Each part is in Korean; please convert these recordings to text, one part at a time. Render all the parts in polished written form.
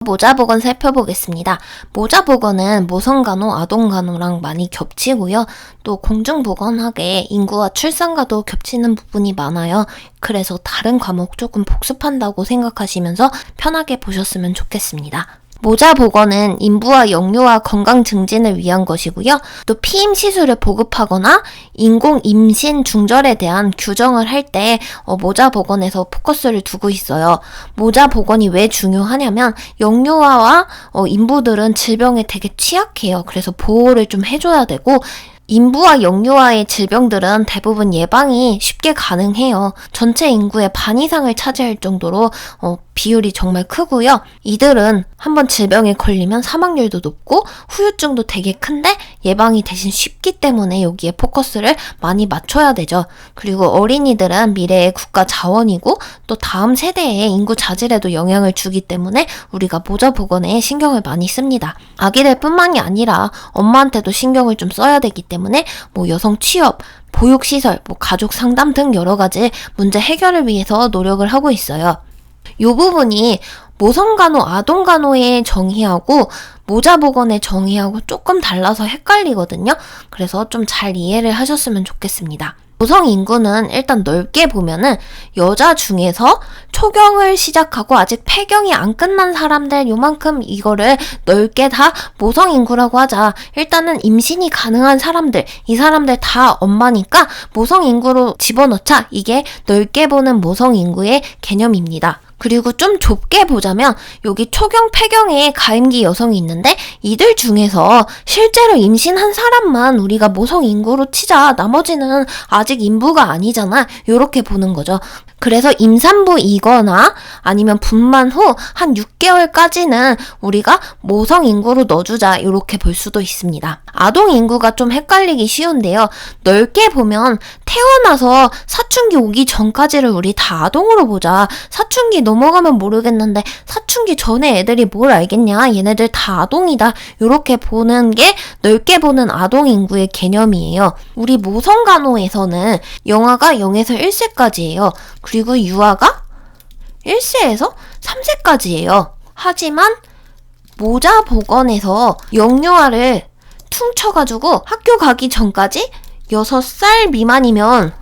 모자보건 살펴보겠습니다. 모자보건은 모성간호, 아동간호랑 많이 겹치고요. 또 공중보건학의 인구와 출산과도 겹치는 부분이 많아요. 그래서 다른 과목 조금 복습한다고 생각하시면서 편하게 보셨으면 좋겠습니다. 모자보건은 인부와 영유아 건강 증진을 위한 것이고요. 또 피임 시술을 보급하거나 인공 임신 중절에 대한 규정을 할 때 모자보건에서 포커스를 두고 있어요. 모자보건이 왜 중요하냐면 영유아와 인부들은 질병에 되게 취약해요. 그래서 보호를 좀 해줘야 되고 인부와 영유아의 질병들은 대부분 예방이 쉽게 가능해요. 전체 인구의 반 이상을 차지할 정도로 비율이 정말 크고요. 이들은 한번 질병에 걸리면 사망률도 높고 후유증도 되게 큰데 예방이 대신 쉽기 때문에 여기에 포커스를 많이 맞춰야 되죠. 그리고 어린이들은 미래의 국가 자원이고 또 다음 세대의 인구 자질에도 영향을 주기 때문에 우리가 모자보건에 신경을 많이 씁니다. 아기들 뿐만이 아니라 엄마한테도 신경을 좀 써야 되기 때문에 여성 취업, 보육시설, 가족 상담 등 여러 가지 문제 해결을 위해서 노력을 하고 있어요. 이 부분이 모성간호, 아동간호의 정의하고 모자보건의 정의하고 조금 달라서 헷갈리거든요. 그래서 좀 잘 이해를 하셨으면 좋겠습니다. 모성 인구는 일단 넓게 보면은 여자 중에서 초경을 시작하고 아직 폐경이 안 끝난 사람들 요만큼 이거를 넓게 다 모성 인구라고 하자. 일단은 임신이 가능한 사람들, 이 사람들 다 엄마니까 모성 인구로 집어넣자. 이게 넓게 보는 모성 인구의 개념입니다. 그리고 좀 좁게 보자면 여기 초경, 폐경에 가임기 여성이 있는데 이들 중에서 실제로 임신한 사람만 우리가 모성 인구로 치자. 나머지는 아직 인부가 아니잖아. 요렇게 보는 거죠. 그래서 임산부이거나 아니면 분만 후 한 6개월까지는 우리가 모성 인구로 넣어주자. 요렇게 볼 수도 있습니다. 아동 인구가 좀 헷갈리기 쉬운데요. 넓게 보면 태어나서 사춘기 오기 전까지를 우리 다 아동으로 보자. 사춘기 넘어가면 모르겠는데 사춘기 전에 애들이 뭘 알겠냐? 얘네들 다 아동이다. 요렇게 보는 게 넓게 보는 아동 인구의 개념이에요. 우리 모성간호에서는 영아가 0에서 1세까지예요. 그리고 유아가 1세에서 3세까지예요. 하지만 모자보건에서 영유아를 퉁쳐가지고 학교 가기 전까지 6살 미만이면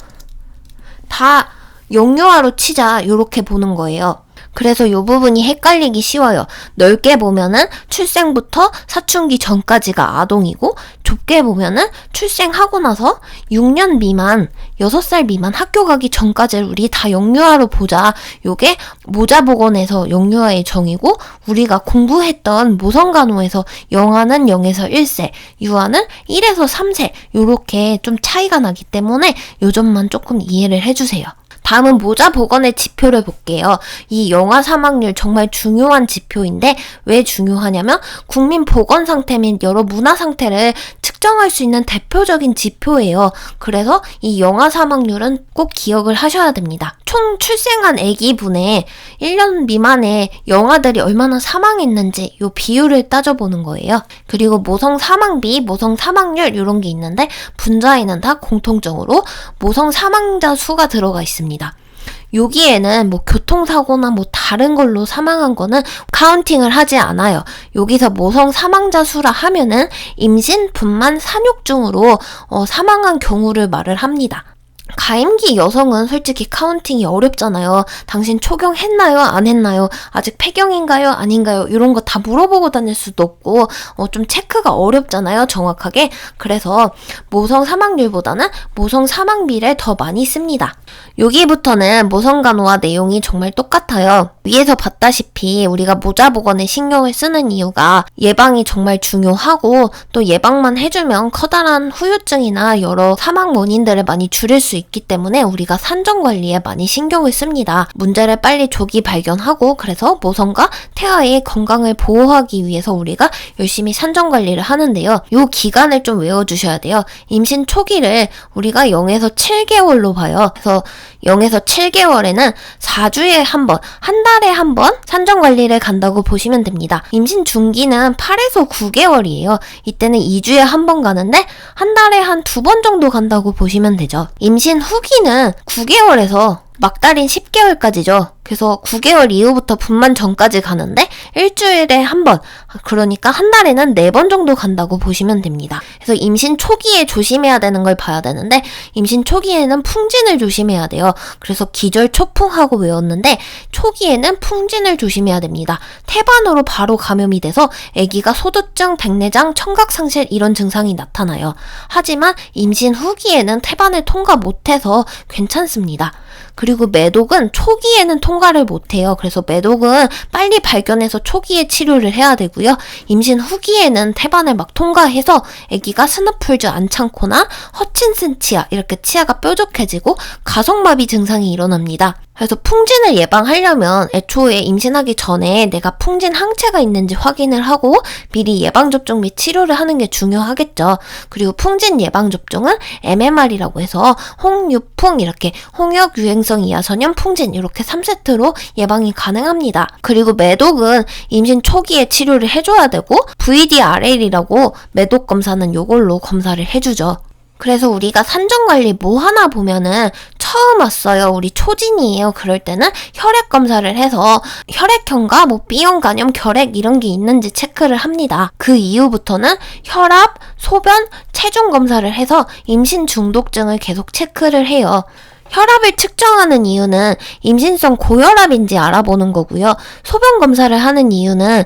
다 영유아로 치자. 요렇게 보는 거예요. 그래서 이 부분이 헷갈리기 쉬워요. 넓게 보면은 출생부터 사춘기 전까지가 아동이고 좁게 보면은 출생하고 나서 6년 미만, 6살 미만 학교 가기 전까지를 우리 다 영유아로 보자. 요게 모자보건에서 영유아의 정의고 우리가 공부했던 모성간호에서 영아는 0에서 1세, 유아는 1에서 3세 요렇게 좀 차이가 나기 때문에 요 점만 조금 이해를 해주세요. 다음은 모자보건의 지표를 볼게요. 이 영아 사망률 정말 중요한 지표인데 왜 중요하냐면 국민 보건 상태 및 여러 문화 상태를 측정할 수 있는 대표적인 지표예요. 그래서 이 영아 사망률은 꼭 기억을 하셔야 됩니다. 총 출생한 아기분의 1년 미만의 영아들이 얼마나 사망했는지 요 비율을 따져보는 거예요. 그리고 모성 사망비, 모성 사망률 이런 게 있는데 분자에는 다 공통적으로 모성 사망자 수가 들어가 있습니다. 여기에는 교통사고나 다른 걸로 사망한 거는 카운팅을 하지 않아요. 여기서 모성 사망자 수라 하면은 임신, 분만, 산육 중으로 사망한 경우를 말을 합니다. 가임기 여성은 솔직히 카운팅이 어렵잖아요. 당신 초경했나요? 안 했나요? 아직 폐경인가요? 아닌가요? 이런 거 다 물어보고 다닐 수도 없고 좀 체크가 어렵잖아요. 정확하게. 그래서 모성 사망률보다는 모성 사망비를 더 많이 씁니다. 여기부터는 모성간호와 내용이 정말 똑같아요. 위에서 봤다시피 우리가 모자보건에 신경을 쓰는 이유가 예방이 정말 중요하고 또 예방만 해주면 커다란 후유증이나 여러 사망 원인들을 많이 줄일 수 있기 때문에 우리가 산정관리에 많이 신경을 씁니다. 문제를 빨리 조기 발견하고 그래서 모성과 태아의 건강을 보호하기 위해서 우리가 열심히 산정관리를 하는데요. 이 기간을 좀 외워주셔야 돼요. 임신 초기를 우리가 0에서 7개월로 봐요. 그래서 0에서 7개월에는 4주에 한 번, 한 달에 한 번 산정관리를 간다고 보시면 됩니다. 임신 중기는 8에서 9개월이에요. 이때는 2주에 한 번 가는데 한 달에 한 2번 정도 간다고 보시면 되죠. 임신 후기는 9개월에서 막달인 10개월까지죠. 그래서 9개월 이후부터 분만 전까지 가는데 일주일에 한 번, 그러니까 한 달에는 4번 정도 간다고 보시면 됩니다. 그래서 임신 초기에 조심해야 되는 걸 봐야 되는데 임신 초기에는 풍진을 조심해야 돼요. 그래서 기절 초풍하고 외웠는데 초기에는 풍진을 조심해야 됩니다. 태반으로 바로 감염이 돼서 아기가 소두증, 백내장, 청각상실 이런 증상이 나타나요. 하지만 임신 후기에는 태반을 통과 못해서 괜찮습니다. 그리고 매독은 초기에는 통과를 못해요. 그래서 매독은 빨리 발견해서 초기에 치료를 해야 되고요. 임신 후기에는 태반을 막 통과해서 아기가 스누풀즈 안 참거나 허친슨 치아, 이렇게 치아가 뾰족해지고 가속마비 증상이 일어납니다. 그래서 풍진을 예방하려면 애초에 임신하기 전에 내가 풍진 항체가 있는지 확인을 하고 미리 예방접종 및 치료를 하는 게 중요하겠죠. 그리고 풍진 예방접종은 MMR이라고 해서 홍유풍, 이렇게 홍역 유행성 이하선염 풍진 이렇게 3세트로 예방이 가능합니다. 그리고 매독은 임신 초기에 치료를 해줘야 되고 VDRL이라고 매독 검사는 요걸로 검사를 해주죠. 그래서 우리가 산정관리 뭐 하나 보면은 처음 왔어요, 우리 초진이에요, 그럴 때는 혈액 검사를 해서 혈액형과 뭐 B형 간염, 결핵 이런 게 있는지 체크를 합니다. 그 이후부터는 혈압, 소변, 체중 검사를 해서 임신 중독증을 계속 체크를 해요. 혈압을 측정하는 이유는 임신성 고혈압인지 알아보는 거고요. 소변 검사를 하는 이유는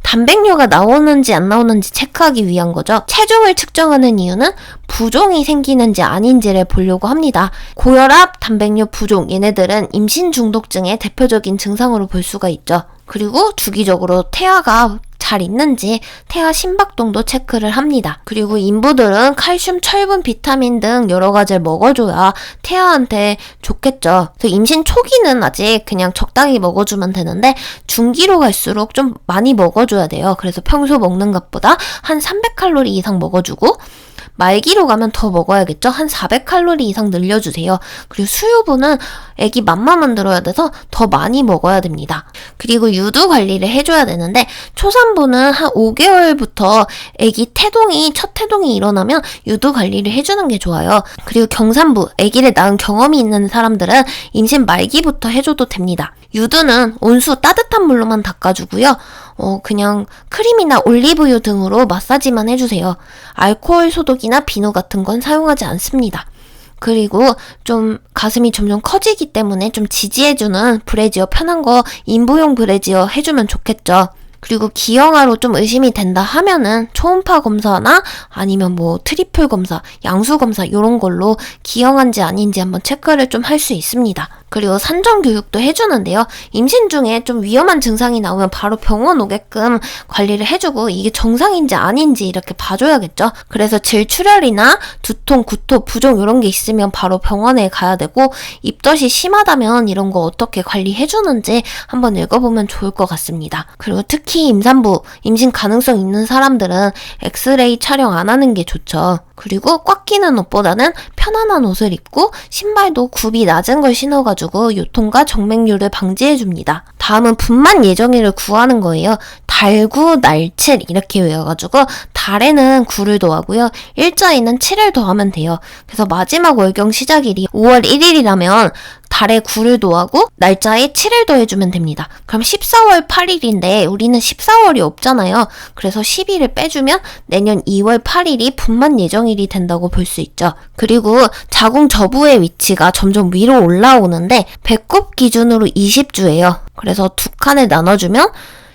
단백뇨가 나오는지 안 나오는지 체크하기 위한 거죠. 체중을 측정하는 이유는 부종이 생기는지 아닌지를 보려고 합니다. 고혈압, 단백뇨, 부종, 얘네들은 임신 중독증의 대표적인 증상으로 볼 수가 있죠. 그리고 주기적으로 태아가 잘 있는지 태아 심박동도 체크를 합니다. 그리고 인부들은 칼슘, 철분, 비타민 등 여러 가지를 먹어줘야 태아한테 좋겠죠. 그래서 임신 초기는 아직 그냥 적당히 먹어주면 되는데 중기로 갈수록 좀 많이 먹어줘야 돼요. 그래서 평소 먹는 것보다 한 300칼로리 이상 먹어주고 말기로 가면 더 먹어야겠죠? 한 400칼로리 이상 늘려주세요. 그리고 수유부는 애기 맘마 만들어야 돼서 더 많이 먹어야 됩니다. 그리고 유두 관리를 해줘야 되는데 초산부는 한 5개월부터 애기 첫 태동이 일어나면 유두 관리를 해주는 게 좋아요. 그리고 경산부, 애기를 낳은 경험이 있는 사람들은 임신 말기부터 해줘도 됩니다. 유두는 온수 따뜻한 물로만 닦아주고요. 그냥 크림이나 올리브유 등으로 마사지만 해주세요. 알코올 소독이나 비누 같은 건 사용하지 않습니다. 그리고 좀 가슴이 점점 커지기 때문에 좀 지지해주는 브래지어, 편한 거 인부용 브래지어 해주면 좋겠죠. 그리고 기형아로 좀 의심이 된다 하면은 초음파 검사나 아니면 뭐 트리플 검사, 양수 검사 이런 걸로 기형한지 아닌지 한번 체크를 좀 할 수 있습니다. 그리고 산정 교육도 해주는데요. 임신 중에 좀 위험한 증상이 나오면 바로 병원 오게끔 관리를 해주고 이게 정상인지 아닌지 이렇게 봐줘야겠죠. 그래서 질출혈이나 두통, 구토, 부종 이런 게 있으면 바로 병원에 가야 되고 입덧이 심하다면 이런 거 어떻게 관리해주는지 한번 읽어보면 좋을 것 같습니다. 그리고 특히 임산부, 임신 가능성 있는 사람들은 엑스레이 촬영 안 하는 게 좋죠. 그리고 꽉 끼는 옷보다는 편안한 옷을 입고 신발도 굽이 낮은 걸 신어가지고 요통과 정맥류를 방지해줍니다. 다음은 분만 예정일을 구하는 거예요. 달구, 날칠 이렇게 외워가지고 달에는 9를 더하고요. 일자에는 7을 더하면 돼요. 그래서 마지막 월경 시작일이 5월 1일이라면 달에 9를 더하고 날짜에 7을 더해주면 됩니다. 그럼 14월 8일인데 우리는 14월이 없잖아요. 그래서 10일을 빼주면 내년 2월 8일이 분만 예정일이 된다고 볼 수 있죠. 그리고 자궁 저부의 위치가 점점 위로 올라오는데 배꼽 기준으로 20주예요. 그래서 두 칸을 나눠주면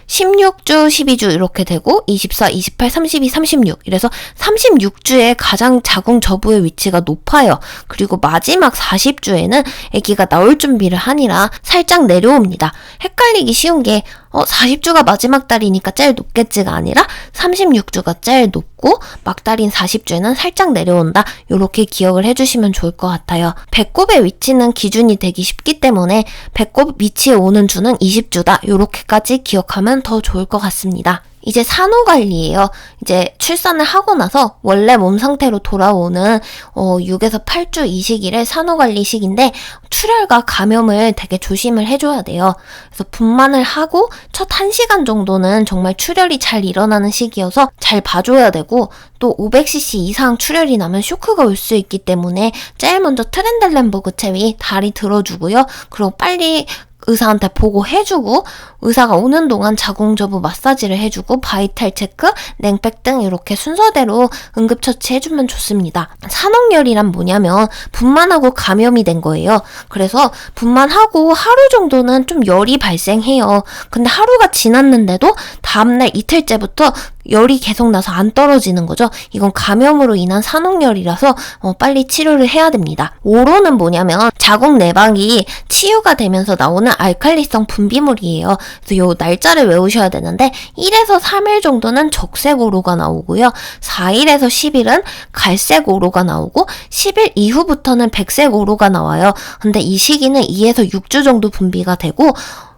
16주, 12주 이렇게 되고 24, 28, 32, 36 이래서 36주에 가장 자궁 저부의 위치가 높아요. 그리고 마지막 40주에는 아기가 나올 준비를 하니라 살짝 내려옵니다. 헷갈리기 쉬운 게 40주가 마지막 달이니까 제일 높겠지가 아니라 36주가 제일 높고 막달인 40주에는 살짝 내려온다. 이렇게 기억을 해주시면 좋을 것 같아요. 배꼽의 위치는 기준이 되기 쉽기 때문에 배꼽 위치에 오는 주는 20주다. 이렇게까지 기억하면 더 좋을 것 같습니다. 이제 산후관리예요. 이제 출산을 하고 나서 원래 몸 상태로 돌아오는 6에서 8주 이 시기를 산후관리 시기인데 출혈과 감염을 되게 조심을 해줘야 돼요. 그래서 분만을 하고 첫 1시간 정도는 정말 출혈이 잘 일어나는 시기여서 잘 봐줘야 되고 또 500cc 이상 출혈이 나면 쇼크가 올 수 있기 때문에 제일 먼저 트렌델렌버그 체위 다리 들어주고요. 그리고 빨리 의사한테 보고해주고 의사가 오는 동안 자궁저부 마사지를 해주고 바이탈 체크, 냉백 등 이렇게 순서대로 응급처치 해주면 좋습니다. 산후열이란 뭐냐면 분만하고 감염이 된 거예요. 그래서 분만하고 하루 정도는 좀 열이 발생해요. 근데 하루가 지났는데도 다음날 이틀째부터 열이 계속 나서 안 떨어지는 거죠. 이건 감염으로 인한 산후열이라서 빨리 치료를 해야 됩니다. 오로는 뭐냐면 자궁 내박이 치유가 되면서 나오는 알칼리성 분비물이에요. 그래서 요 날짜를 외우셔야 되는데 1에서 3일 정도는 적색 오로가 나오고요. 4일에서 10일은 갈색 오로가 나오고 10일 이후부터는 백색 오로가 나와요. 근데 이 시기는 2에서 6주 정도 분비가 되고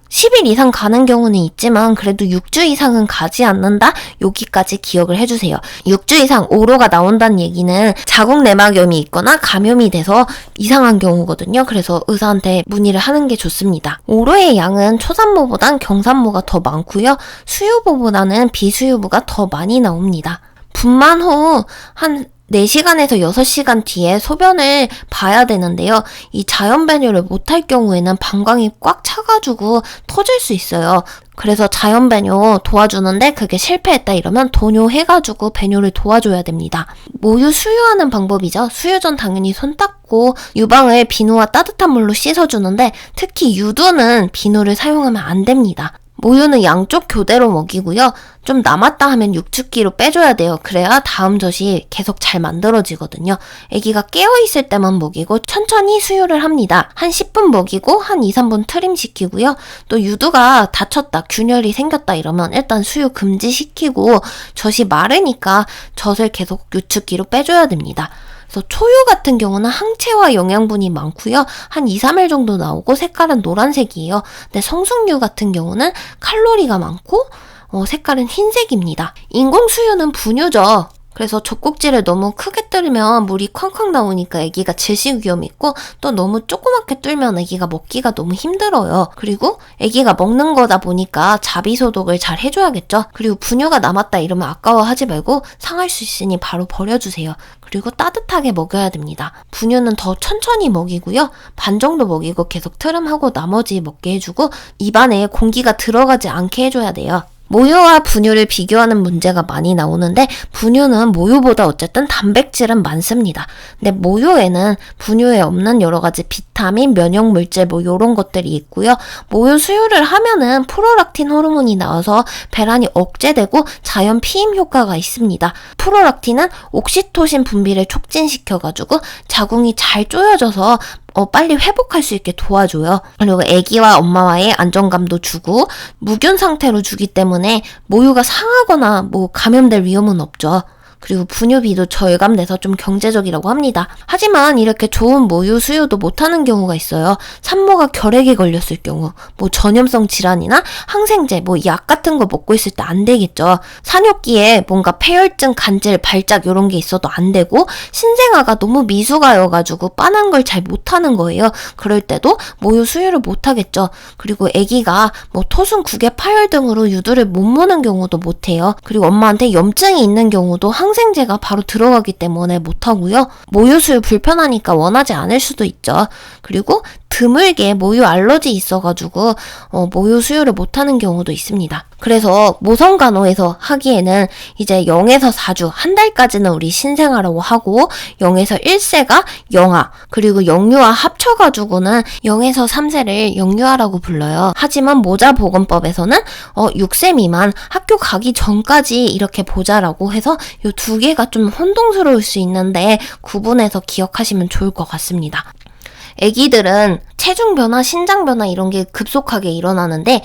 10일 이상 가는 경우는 있지만 그래도 6주 이상은 가지 않는다? 여기까지 기억을 해주세요. 6주 이상 오로가 나온다는 얘기는 자궁 내막염이 있거나 감염이 돼서 이상한 경우거든요. 그래서 의사한테 문의를 하는 게 좋습니다. 오로의 양은 초산모보단 경산모가 더 많고요. 수유보보다는 비수유보가 더 많이 나옵니다. 분만 후 한 4시간에서 6시간 뒤에 소변을 봐야 되는데요. 이 자연 배뇨를 못할 경우에는 방광이 꽉 차가지고 터질 수 있어요. 그래서 자연 배뇨 도와주는데 그게 실패했다 이러면 도뇨해가지고 배뇨를 도와줘야 됩니다. 모유 수유하는 방법이죠. 수유 전 당연히 손 닦고 유방을 비누와 따뜻한 물로 씻어주는데 특히 유두는 비누를 사용하면 안 됩니다. 모유는 양쪽 교대로 먹이고요. 좀 남았다 하면 육축기로 빼줘야 돼요. 그래야 다음 젖이 계속 잘 만들어지거든요. 아기가 깨어있을 때만 먹이고 천천히 수유를 합니다. 한 10분 먹이고 한 2, 3분 트림시키고요. 또 유두가 다쳤다, 균열이 생겼다 이러면 일단 수유 금지시키고 젖이 마르니까 젖을 계속 육축기로 빼줘야 됩니다. 그래서 초유 같은 경우는 항체와 영양분이 많고요. 한 2, 3일 정도 나오고 색깔은 노란색이에요. 근데 성숙류 같은 경우는 칼로리가 많고 색깔은 흰색입니다. 인공수유는 분유죠. 그래서 젖꼭지를 너무 크게 뚫으면 물이 쾅쾅 나오니까 아기가 질식 위험이 있고 또 너무 조그맣게 뚫면 아기가 먹기가 너무 힘들어요. 그리고 아기가 먹는 거다 보니까 자비소독을 잘 해줘야겠죠. 그리고 분유가 남았다 이러면 아까워하지 말고 상할 수 있으니 바로 버려주세요. 그리고 따뜻하게 먹여야 됩니다. 분유는 더 천천히 먹이고요. 반 정도 먹이고 계속 트름하고 나머지 먹게 해주고 입안에 공기가 들어가지 않게 해줘야 돼요. 모유와 분유를 비교하는 문제가 많이 나오는데 분유는 모유보다 어쨌든 단백질은 많습니다. 근데 모유에는 분유에 없는 여러 가지 비타민, 면역물질 뭐 이런 것들이 있고요. 모유 수유를 하면은 프롤락틴 호르몬이 나와서 배란이 억제되고 자연 피임 효과가 있습니다. 프롤락틴은 옥시토신 분비를 촉진시켜가지고 자궁이 잘 조여져서 빨리 회복할 수 있게 도와줘요. 그리고 아기와 엄마와의 안정감도 주고 무균 상태로 주기 때문에 모유가 상하거나 감염될 위험은 없죠. 그리고 분유비도 절감돼서 좀 경제적이라고 합니다. 하지만 이렇게 좋은 모유 수유도 못하는 경우가 있어요. 산모가 결핵에 걸렸을 경우, 전염성 질환이나 항생제, 약 같은 거 먹고 있을 때 안 되겠죠. 산욕기에 뭔가 폐혈증, 간질, 발작 이런 게 있어도 안 되고 신생아가 너무 미숙아여가지고 빤한 걸 잘 못하는 거예요. 그럴 때도 모유 수유를 못하겠죠. 그리고 아기가 토순, 구개, 파열 등으로 유두를 못 무는 경우도 못해요. 그리고 엄마한테 염증이 있는 경우도 항생제가 바로 들어가기 때문에 못하고요. 모유 수유 불편하니까 원하지 않을 수도 있죠. 그리고 드물게 모유 알러지 있어가지고 모유 수유를 못하는 경우도 있습니다. 그래서 모성간호에서 하기에는 이제 0에서 4주, 한 달까지는 우리 신생아라고 하고 0에서 1세가 영아, 그리고 영유아 합쳐가지고는 0에서 3세를 영유아라고 불러요. 하지만 모자보건법에서는 6세 미만 학교 가기 전까지 이렇게 보자라고 해서 이 두 개가 좀 혼동스러울 수 있는데 구분해서 기억하시면 좋을 것 같습니다. 아기들은 체중 변화, 신장 변화 이런 게 급속하게 일어나는데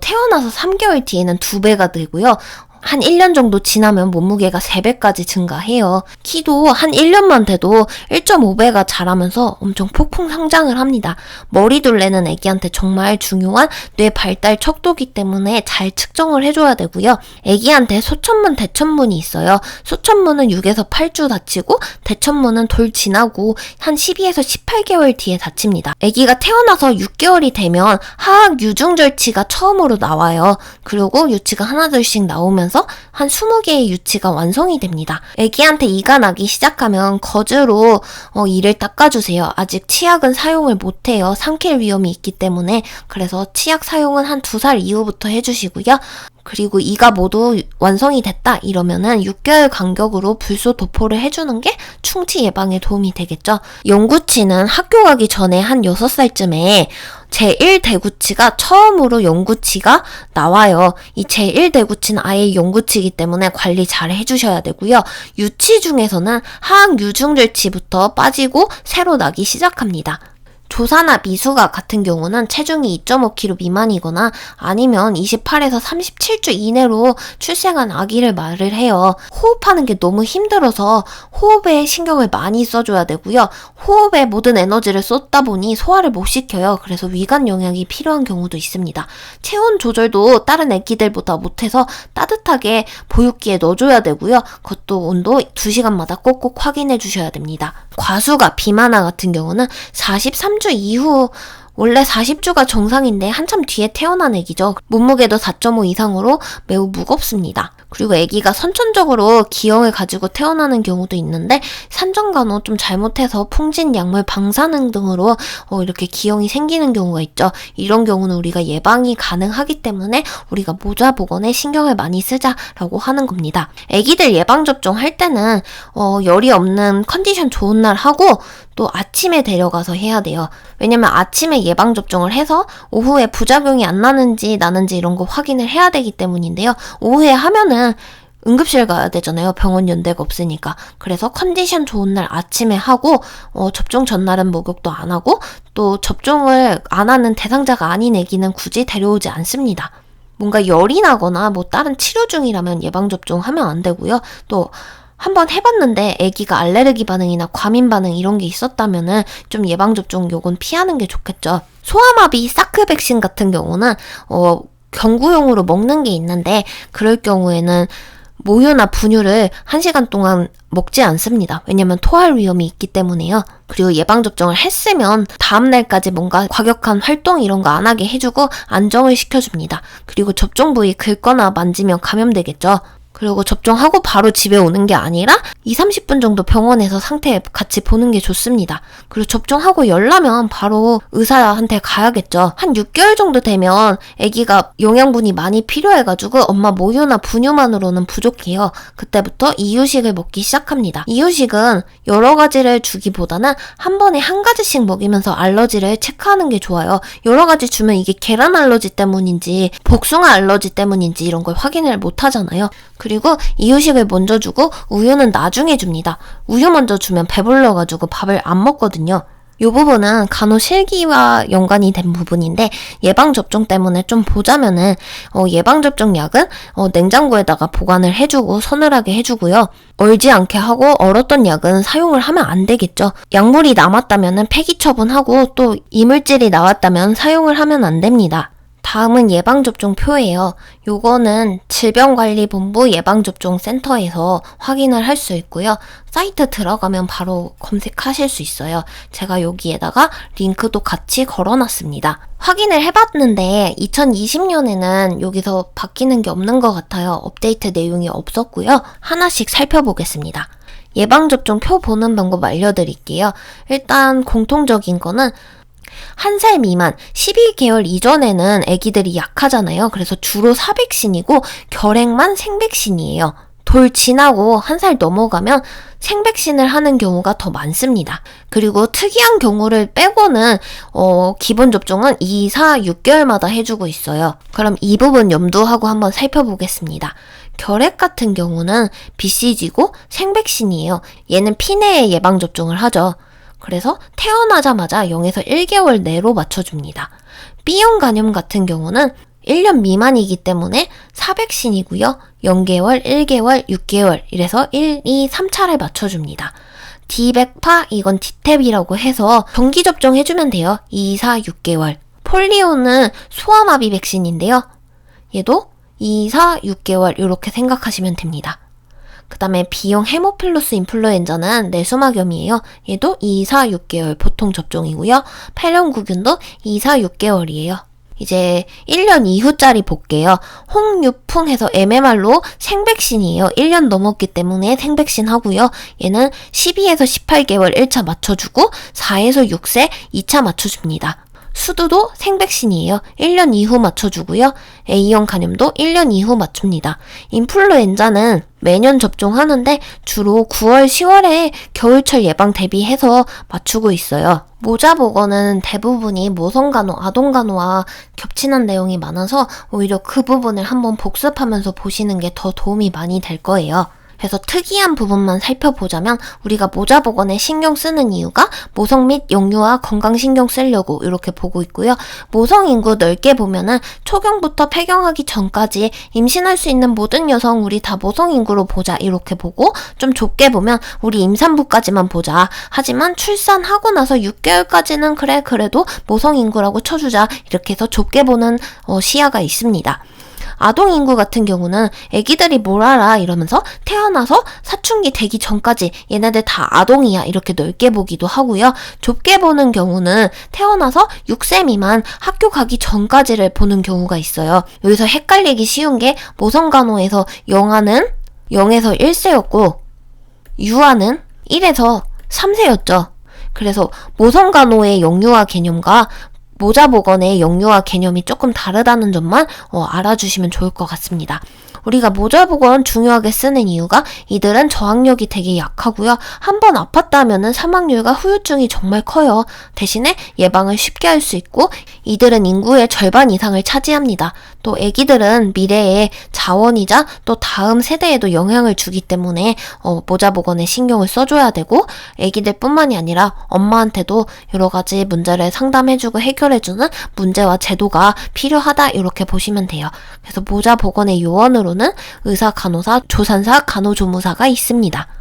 태어나서 3개월 뒤에는 2배가 되고요. 한 1년 정도 지나면 몸무게가 3배까지 증가해요. 키도 한 1년만 돼도 1.5배가 자라면서 엄청 폭풍 성장을 합니다. 머리둘레는 아기한테 정말 중요한 뇌 발달 척도기 때문에 잘 측정을 해줘야 되고요. 아기한테 소천문, 대천문이 있어요. 소천문은 6에서 8주 다치고 대천문은 돌 지나고 한 12에서 18개월 뒤에 다칩니다. 아기가 태어나서 6개월이 되면 하악 유중절치가 처음으로 나와요. 그리고 유치가 하나둘씩 나오면서 되면서 한 20개의 유치가 완성이 됩니다. 아기한테 이가 나기 시작하면 거즈로 이를 닦아주세요. 아직 치약은 사용을 못해요. 삼킬 위험이 있기 때문에. 그래서 치약 사용은 한 2살 이후부터 해주시고요. 그리고 이가 모두 완성이 됐다 이러면은 6개월 간격으로 불소 도포를 해주는 게 충치 예방에 도움이 되겠죠. 영구치는 학교 가기 전에 한 6살쯤에 제1대구치가 처음으로 영구치가 나와요. 이 제1대구치는 아예 영구치이기 때문에 관리 잘 해주셔야 되고요. 유치 중에서는 하악 유중절치부터 빠지고 새로 나기 시작합니다. 조사나 미숙아 같은 경우는 체중이 2.5kg 미만이거나 아니면 28에서 37주 이내로 출생한 아기를 말을 해요. 호흡하는 게 너무 힘들어서 호흡에 신경을 많이 써줘야 되고요. 호흡에 모든 에너지를 쏟다 보니 소화를 못 시켜요. 그래서 위관 영양이 필요한 경우도 있습니다. 체온 조절도 다른 아기들보다 못해서 따뜻하게 보육기에 넣어줘야 되고요. 그것도 온도 2시간마다 꼭꼭 확인해 주셔야 됩니다. 과수가 비만아 같은 경우는 43주 이후 원래 40주가 정상인데 한참 뒤에 태어난 아기죠. 몸무게도 4.5 이상으로 매우 무겁습니다. 그리고 아기가 선천적으로 기형을 가지고 태어나는 경우도 있는데 산전간호 좀 잘못해서 풍진, 약물, 방사능 등으로 이렇게 기형이 생기는 경우가 있죠. 이런 경우는 우리가 예방이 가능하기 때문에 우리가 모자 보건에 신경을 많이 쓰자라고 하는 겁니다. 아기들 예방접종 할 때는 열이 없는 컨디션 좋은 날 하고 또 아침에 데려가서 해야 돼요. 왜냐면 아침에 예방접종을 해서 오후에 부작용이 안 나는지 이런 거 확인을 해야 되기 때문인데요. 오후에 하면은 응급실 가야 되잖아요. 병원 연대가 없으니까. 그래서 컨디션 좋은 날 아침에 하고 접종 전날은 목욕도 안 하고 또 접종을 안 하는 대상자가 아닌 아기는 굳이 데려오지 않습니다. 뭔가 열이 나거나 뭐 다른 치료 중이라면 예방접종 하면 안 되고요. 또 한번 해봤는데 아기가 알레르기 반응이나 과민 반응 이런 게 있었다면은 좀 예방접종 요건 피하는 게 좋겠죠. 소아마비 사크 백신 같은 경우는 경구용으로 먹는 게 있는데 그럴 경우에는 모유나 분유를 1시간 동안 먹지 않습니다. 왜냐면 토할 위험이 있기 때문에요. 그리고 예방접종을 했으면 다음날까지 뭔가 과격한 활동 이런 거 안 하게 해주고 안정을 시켜줍니다. 그리고 접종 부위 긁거나 만지면 감염되겠죠. 그리고 접종하고 바로 집에 오는 게 아니라 20-30분 정도 병원에서 상태 같이 보는 게 좋습니다. 그리고 접종하고 열 나면 바로 의사한테 가야겠죠. 한 6개월 정도 되면 아기가 영양분이 많이 필요해가지고 엄마 모유나 분유만으로는 부족해요. 그때부터 이유식을 먹기 시작합니다. 이유식은 여러 가지를 주기보다는 한 번에 한 가지씩 먹이면서 알러지를 체크하는 게 좋아요. 여러 가지 주면 이게 계란 알러지 때문인지 복숭아 알러지 때문인지 이런 걸 확인을 못 하잖아요. 그리고 이유식을 먼저 주고 우유는 나중에 줍니다. 우유 먼저 주면 배불러가지고 밥을 안 먹거든요. 이 부분은 간호실기와 연관이 된 부분인데 예방접종 때문에 좀 보자면은 예방접종 약은 냉장고에다가 보관을 해주고 서늘하게 해주고요. 얼지 않게 하고 얼었던 약은 사용을 하면 안 되겠죠. 약물이 남았다면은 폐기 처분하고 또 이물질이 나왔다면 사용을 하면 안 됩니다. 다음은 예방접종표예요. 요거는 질병관리본부 예방접종센터에서 확인을 할 수 있고요. 사이트 들어가면 바로 검색하실 수 있어요. 제가 여기에다가 링크도 같이 걸어놨습니다. 확인을 해봤는데 2020년에는 여기서 바뀌는 게 없는 것 같아요. 업데이트 내용이 없었고요. 하나씩 살펴보겠습니다. 예방접종표 보는 방법 알려드릴게요. 일단 공통적인 거는 1살 미만 12개월 이전에는 아기들이 약하잖아요. 그래서 주로 사백신이고 결핵만 생백신이에요. 돌 지나고 1살 넘어가면 생백신을 하는 경우가 더 많습니다. 그리고 특이한 경우를 빼고는 기본 접종은 2, 4, 6개월마다 해주고 있어요. 그럼 이 부분 염두하고 한번 살펴보겠습니다. 결핵 같은 경우는 BCG고 생백신이에요. 얘는 피내에 예방접종을 하죠. 그래서 태어나자마자 0에서 1개월 내로 맞춰줍니다. B형 간염 같은 경우는 1년 미만이기 때문에 사백신이고요. 0개월, 1개월, 6개월 이래서 1, 2, 3차를 맞춰줍니다. D백파 이건 D탭이라고 해서 정기 접종해주면 돼요. 2, 4, 6개월. 폴리오는 소아마비 백신인데요. 얘도 2, 4, 6개월 이렇게 생각하시면 됩니다. 그 다음에 B형 헤모필로스 인플루엔자는 뇌수막염이에요. 얘도 2, 4, 6개월 보통 접종이고요. 폐렴구균도 2, 4, 6개월이에요. 이제 1년 이후짜리 볼게요. 홍유풍 해서 MMR로 생백신이에요. 1년 넘었기 때문에 생백신 하고요. 얘는 12에서 18개월 1차 맞춰주고 4에서 6세 2차 맞춰줍니다. 수두도 생백신이에요. 1년 이후 맞춰주고요. A형 간염도 1년 이후 맞춥니다. 인플루엔자는 매년 접종하는데 주로 9월, 10월에 겨울철 예방 대비해서 맞추고 있어요. 모자보건은 대부분이 모성간호, 아동간호와 겹치는 내용이 많아서 오히려 그 부분을 한번 복습하면서 보시는 게 더 도움이 많이 될 거예요. 그래서 특이한 부분만 살펴보자면 우리가 모자보건에 신경 쓰는 이유가 모성 및 영유아 건강 신경 쓰려고 이렇게 보고 있고요. 모성 인구 넓게 보면은 초경부터 폐경하기 전까지 임신할 수 있는 모든 여성 우리 다 모성 인구로 보자 이렇게 보고, 좀 좁게 보면 우리 임산부까지만 보자. 하지만 출산하고 나서 6개월까지는 그래도 모성 인구라고 쳐주자. 이렇게 해서 좁게 보는 시야가 있습니다. 아동 인구 같은 경우는 애기들이 뭘 알아 이러면서 태어나서 사춘기 되기 전까지 얘네들 다 아동이야 이렇게 넓게 보기도 하고요. 좁게 보는 경우는 태어나서 6세 미만 학교 가기 전까지를 보는 경우가 있어요. 여기서 헷갈리기 쉬운 게 모성간호에서 영아는 0에서 1세였고 유아는 1에서 3세였죠. 그래서 모성간호의 영유아 개념과 모자보건의 영유아 개념이 조금 다르다는 점만 알아주시면 좋을 것 같습니다. 우리가 모자보건 중요하게 쓰는 이유가 이들은 저항력이 되게 약하고요. 한번 아팠다면은 사망률과 후유증이 정말 커요. 대신에 예방을 쉽게 할 수 있고 이들은 인구의 절반 이상을 차지합니다. 또 애기들은 미래의 자원이자 또 다음 세대에도 영향을 주기 때문에 모자보건에 신경을 써줘야 되고, 애기들 뿐만이 아니라 엄마한테도 여러 가지 문제를 상담해주고 해결해주는 문제와 제도가 필요하다 이렇게 보시면 돼요. 그래서 모자보건의 요원으로는 의사, 간호사, 조산사, 간호조무사가 있습니다.